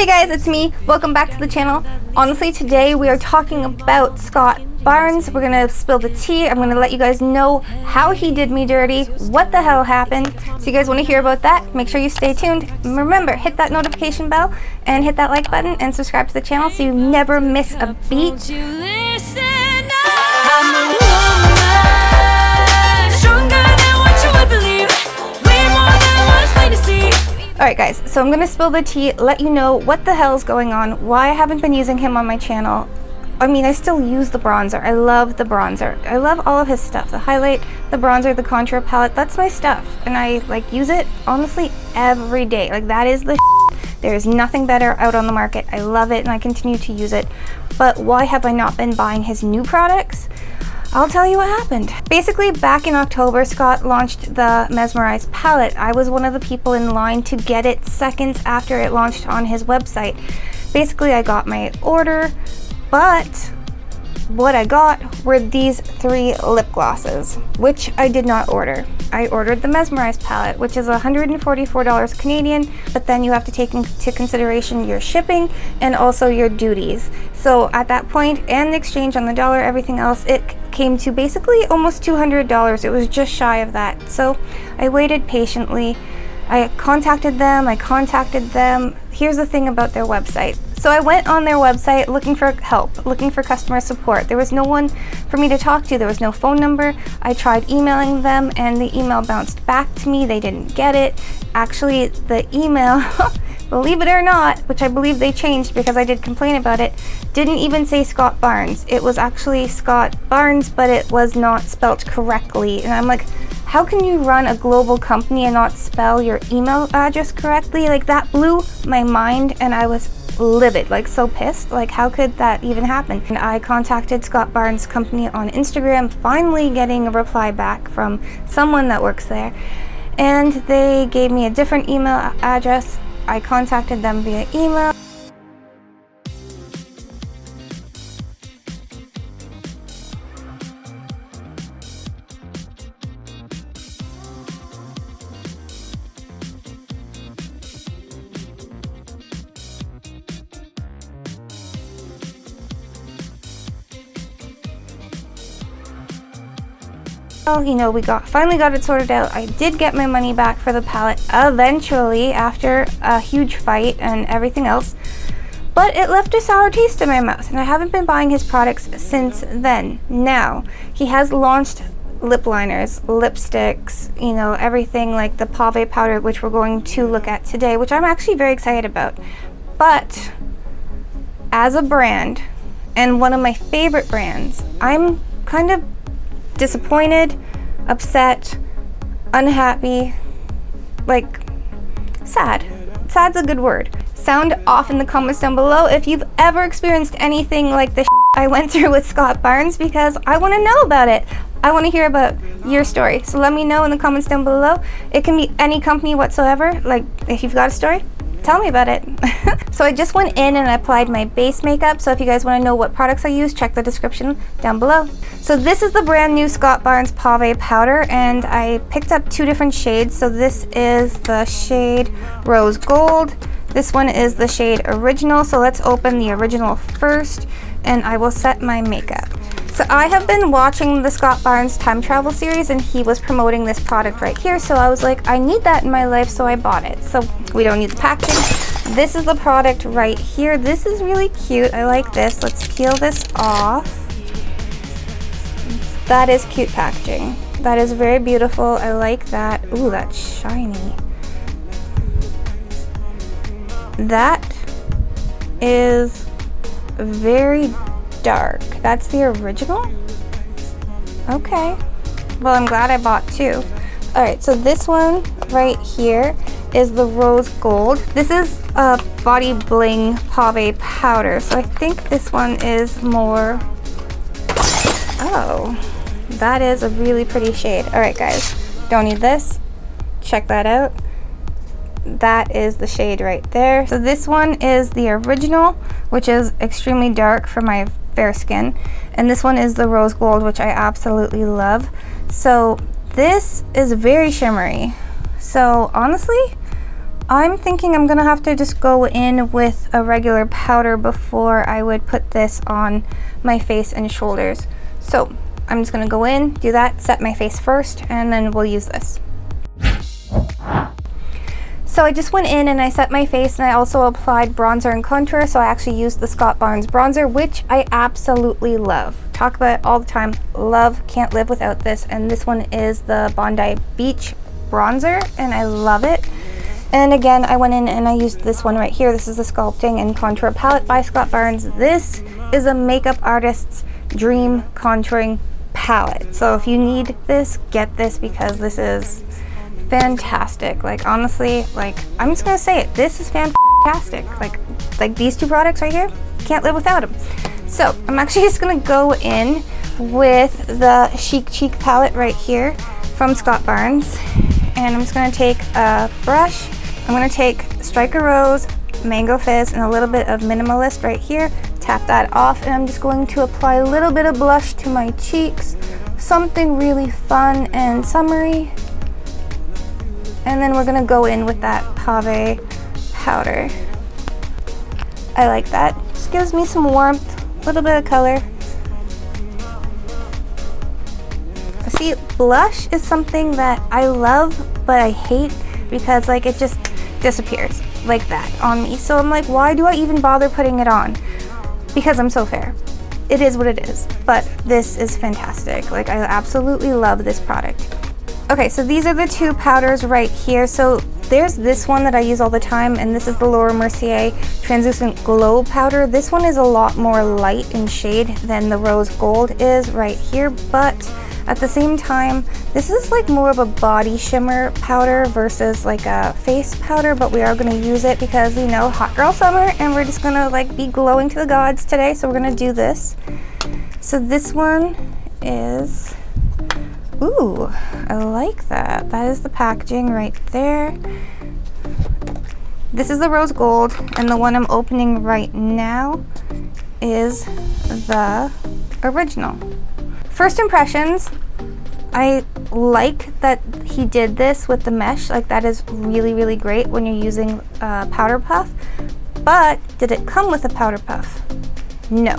Hey guys, it's me. Welcome back to the channel. Honestly, today we are talking about Scott Barnes. We're gonna spill the tea. I'm gonna let you guys know how he did me dirty, what the hell happened. So you guys want to hear about that? Make sure you stay tuned. And remember, hit that notification bell and hit that like button and subscribe to the channel so you never miss a beat. Alright guys, so I'm going to spill the tea, let you know what the hell's going on, why I haven't been using him on my channel. I mean, I still use the bronzer. I love the bronzer. I love all of his stuff. The highlight, the bronzer, the contour palette, that's my stuff. And I use it, honestly, every day. That is the There is nothing better out on the market. I love it and I continue to use it. But why have I not been buying his new products? I'll tell you what happened. Basically, back in October, Scott launched the Mesmerize palette. I was one of the people in line to get it seconds after it launched on his website. Basically, I got my order, but what I got were these 3 lip glosses, which I did not order. I ordered the Mesmerize palette, which is $144 Canadian, but then you have to take into consideration your shipping and also your duties. So at that point, and the exchange on the dollar, everything else, it came to basically almost $200. It was just shy of that. So I waited patiently. I contacted them. Here's the thing about their website. So I went on their website looking for help, looking for customer support. There was no one for me to talk to. There was no phone number. I tried emailing them and the email bounced back to me. They didn't get it. Actually, the email, believe it or not, which I believe they changed because I did complain about it, didn't even say Scott Barnes. It was actually Scott Barnes, but it was not spelt correctly. And I'm like, how can you run a global company and not spell your email address correctly? That blew my mind and I was livid, so pissed. How could that even happen? And I contacted Scott Barnes' company on Instagram, finally getting a reply back from someone that works there. And they gave me a different email address. I contacted them via email. Well, we finally got it sorted out. I did get my money back for the palette eventually after a huge fight and everything else, but it left a sour taste in my mouth and I haven't been buying his products since then. Now, he has launched lip liners, lipsticks, everything like the PAVÉ powder, which we're going to look at today, which I'm actually very excited about. But as a brand, and one of my favorite brands, I'm kind of disappointed, upset, unhappy, sad. Sad's a good word. Sound off in the comments down below if you've ever experienced anything like the I went through with Scott Barnes, because I want to know about it. I want to hear about your story. So let me know in the comments down below. It can be any company whatsoever. If you've got a story, tell me about it. So I just went in and I applied my base makeup. So if you guys want to know what products I use, check the description down below. So this is the brand new Scott Barnes PAVÉ powder, and I picked up 2 different shades. So this is the shade Rose Gold. This one is the shade Original. So let's open the Original first and I will set my makeup. So I have been watching the Scott Barnes time travel series and he was promoting this product right here. So I was like, I need that in my life, so I bought it. So we don't need the packaging. This is the product right here. This is really cute. I like this. Let's peel this off. That is cute packaging. That is very beautiful. I like that. Ooh, that's shiny. That is very dark. That's the Original? Okay. Well, I'm glad I bought 2. Alright, so this one right here is the Rose Gold. This is a Body Bling Pave powder. So I think this one is more... Oh, that is a really pretty shade. Alright guys, don't need this. Check that out. That is the shade right there. So this one is the Original, which is extremely dark for my fair skin, and this one is the Rose Gold, which I absolutely love. So this is very shimmery. So honestly, I'm thinking I'm gonna have to just go in with a regular powder before I would put this on my face and shoulders. So I'm just gonna go in, do that, set my face first, and then we'll use this. So I just went in and I set my face, and I also applied bronzer and contour. So I actually used the Scott Barnes bronzer, which I absolutely love. Talk about it all the time. Love, can't live without this. And this one is the Bondi Beach bronzer, and I love it. And again, I went in and I used this one right here. This is the Sculpting and Contour Palette by Scott Barnes. This is a makeup artist's dream contouring palette. So if you need this, get this, because this is fantastic. Like, honestly, like, I'm just gonna say it, this is fantastic. Like these two products right here, can't live without them. So I'm actually just gonna go in with the Chic Cheek palette right here from Scott Barnes, and I'm just gonna take a brush. I'm gonna take Striker Rose, Mango Fizz, and a little bit of Minimalist right here, tap that off, and I'm just going to apply a little bit of blush to my cheeks, something really fun and summery. And then we're gonna go in with that PAVÉ powder. I like that. Just gives me some warmth, a little bit of color. See, blush is something that I love, but I hate, because like it just disappears like that on me. So I'm like, why do I even bother putting it on? Because I'm so fair. It is what it is, but this is fantastic. Like, I absolutely love this product. Okay, so these are the two powders right here. So there's this one that I use all the time, and this is the Laura Mercier Translucent Glow Powder. This one is a lot more light in shade than the Rose Gold is right here, but at the same time, this is like more of a body shimmer powder versus like a face powder, but we are gonna use it because, you know, hot girl summer, and we're just gonna like be glowing to the gods today, so we're gonna do this. So this one is, ooh, I like that. That is the packaging right there. This is the Rose Gold, and the one I'm opening right now is the original. First impressions, I like that he did this with the mesh. Like, that is really, really great when you're using a powder puff. But did it come with a powder puff? No.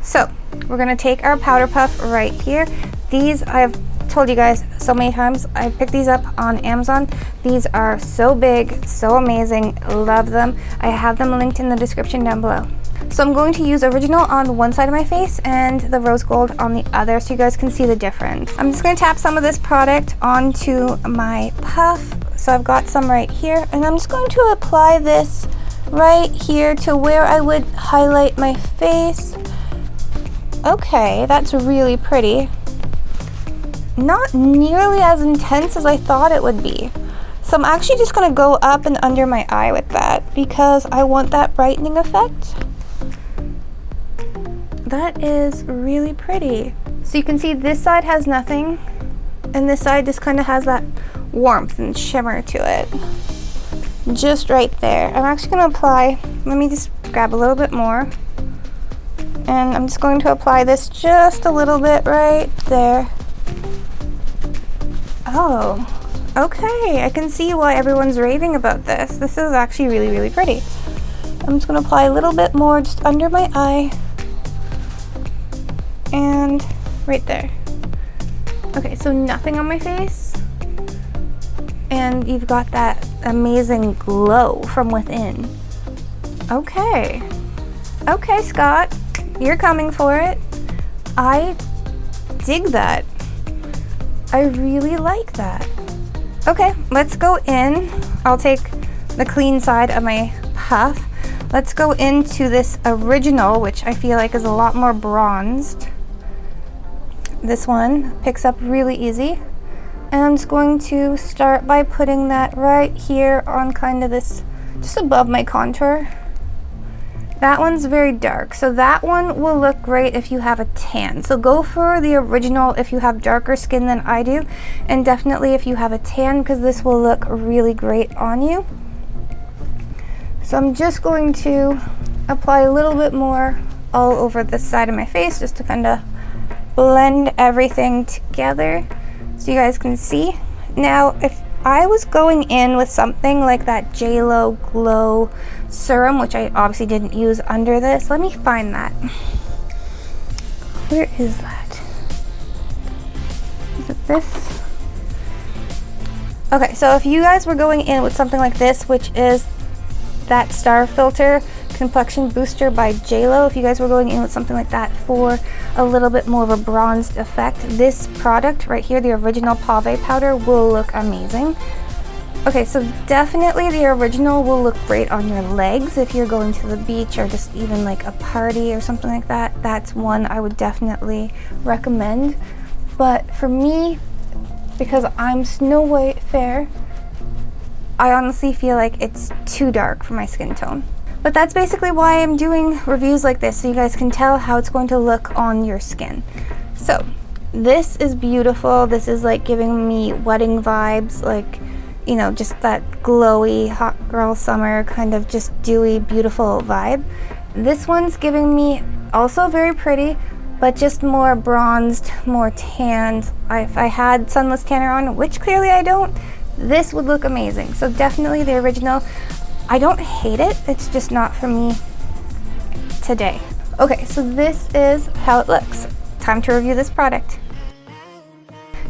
So we're gonna take our powder puff right here. These, I've told you guys so many times, I picked these up on Amazon. These are so big, so amazing, love them. I have them linked in the description down below. So I'm going to use original on one side of my face and the Rose Gold on the other, so you guys can see the difference. I'm just going to tap some of this product onto my puff. So I've got some right here, and I'm just going to apply this right here to where I would highlight my face. Okay, that's really pretty. Not nearly as intense as I thought it would be. So I'm actually just going to go up and under my eye with that, because I want that brightening effect. That is really pretty. So you can see this side has nothing, and this side just kind of has that warmth and shimmer to it. Just right there. I'm actually going to apply, let me just grab a little bit more, and I'm just going to apply this just a little bit right there. Oh, okay, I can see why everyone's raving about this. This is actually really, really pretty. I'm just going to apply a little bit more just under my eye. And right there. Okay, so nothing on my face, and you've got that amazing glow from within. Okay. Okay, Scott, you're coming for it. I dig that. I really like that. Okay, let's go in. I'll take the clean side of my puff. Let's go into this original, which I feel like is a lot more bronzed. This one picks up really easy. And I'm just going to start by putting that right here on kind of this, just above my contour. That one's very dark, so that one will look great if you have a tan. So go for the original if you have darker skin than I do, and definitely if you have a tan, because this will look really great on you. So I'm just going to apply a little bit more all over this side of my face, just to kind of blend everything together so you guys can see. Now, if I was going in with something like that JLo Glow Serum, which I obviously didn't use under this. Let me find that. Where is that? Is it this? Okay, so if you guys were going in with something like this, which is that Star Filter Complexion Booster by JLo, if you guys were going in with something like that for a little bit more of a bronzed effect, this product right here, the original PAVÉ powder, will look amazing. Okay, so definitely the original will look great on your legs if you're going to the beach or just even like a party or something like that. That's one I would definitely recommend. But for me, because I'm Snow White fair, I honestly feel like it's too dark for my skin tone. But that's basically why I'm doing reviews like this, so you guys can tell how it's going to look on your skin. So this is beautiful. This is like giving me wedding vibes, like, you know, just that glowy hot girl summer kind of just dewy beautiful vibe. This one's giving me also very pretty, but just more bronzed, more tanned. If I had sunless tanner on, which clearly I don't, this would look amazing. So definitely the original. I don't hate it, it's just not for me today. Okay, so this is how it looks. Time to review this product.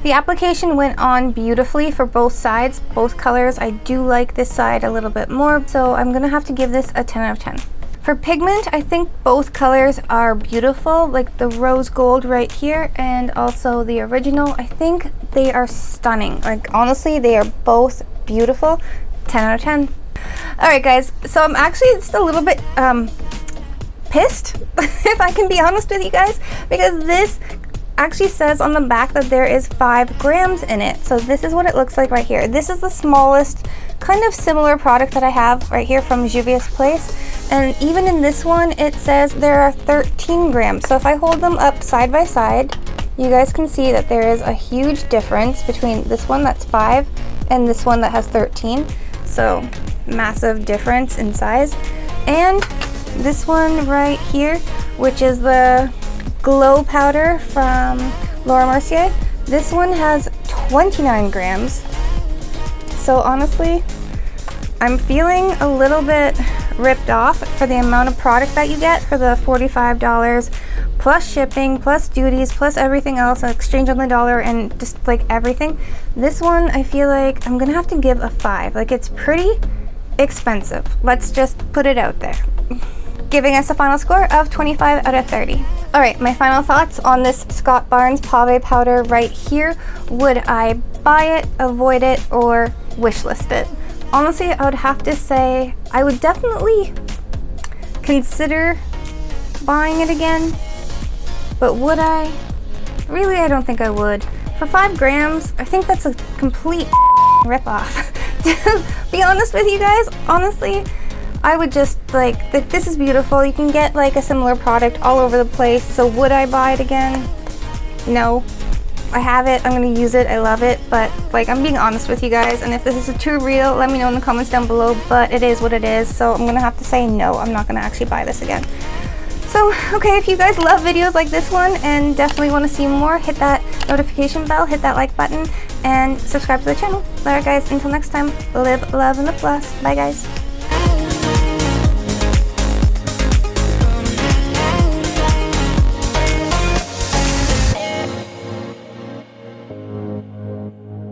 The application went on beautifully for both sides, both colors. I do like this side a little bit more, so I'm gonna have to give this a 10 out of 10. For pigment, I think both colors are beautiful, like the rose gold right here and also the original. I think they are stunning. Like honestly, they are both beautiful. 10 out of 10. Alright guys, so I'm actually just a little bit pissed, if I can be honest with you guys, because this actually says on the back that there is 5 grams in it. So this is what it looks like right here. This is the smallest kind of similar product that I have right here from Juvia's Place, and even in this one it says there are 13 grams. So if I hold them up side by side, you guys can see that there is a huge difference between this one that's 5 and this one that has 13. So massive difference in size. And this one right here, which is the Glow Powder from Laura Mercier, this one has 29 grams. So honestly, I'm feeling a little bit ripped off for the amount of product that you get for the $45 plus shipping, plus duties, plus everything else, exchange on the dollar, and just like everything. This one, I feel like I'm gonna have to give a 5. Like, it's pretty expensive. Let's just put it out there. Giving us a final score of 25 out of 30. All right, my final thoughts on this Scott Barnes PAVÉ powder right here. Would I buy it, avoid it, or wishlist it? Honestly, I would have to say I would definitely consider buying it again, but would I? Really, I don't think I would. For 5 grams, I think that's a complete ripoff. To be honest with you guys, honestly, I would just like, this is beautiful. You can get like a similar product all over the place. So would I buy it again? No. I have it, I'm gonna use it, I love it, but like, I'm being honest with you guys, and if this is a too real, let me know in the comments down below, but it is what it is, so I'm gonna have to say no, I'm not gonna actually buy this again. So, okay, if you guys love videos like this one and definitely want to see more, hit that notification bell, hit that like button, and subscribe to the channel. Alright guys, until next time, live, love, and lip gloss. Bye guys.